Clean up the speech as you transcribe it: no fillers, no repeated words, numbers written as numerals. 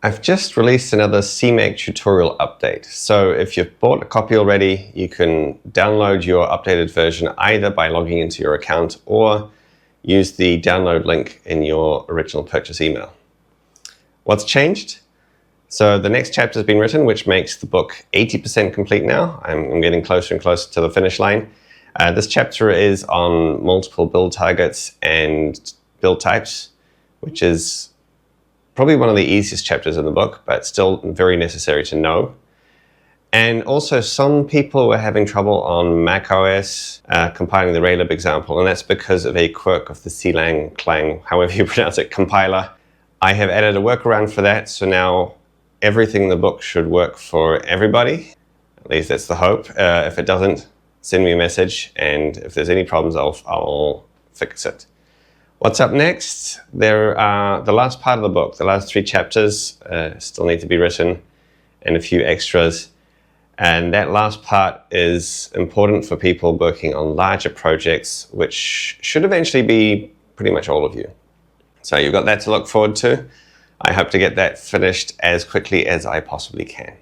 I've just released another CMake tutorial update. So if you've bought a copy already, you can download your updated version either by logging into your account or use the download link in your original purchase email. What's changed? So the next chapter has been written, which makes the book 80% complete now. I'm getting closer and closer to the finish line. This chapter is on multiple build targets and build types, which is probably one of the easiest chapters in the book, but still very necessary to know. And also some people were having trouble on macOS compiling the Raylib example, and that's because of a quirk of the Clang, however you pronounce it, compiler. I have added a workaround for that, so now everything in the book should work for everybody. At least that's the hope. If it doesn't, send me a message, and if there's any problems, I'll fix it. What's up next? There are the last part of the book, the last 3 chapters still need to be written, and a few extras. And that last part is important for people working on larger projects, which should eventually be pretty much all of you. So you've got that to look forward to. I hope to get that finished as quickly as I possibly can.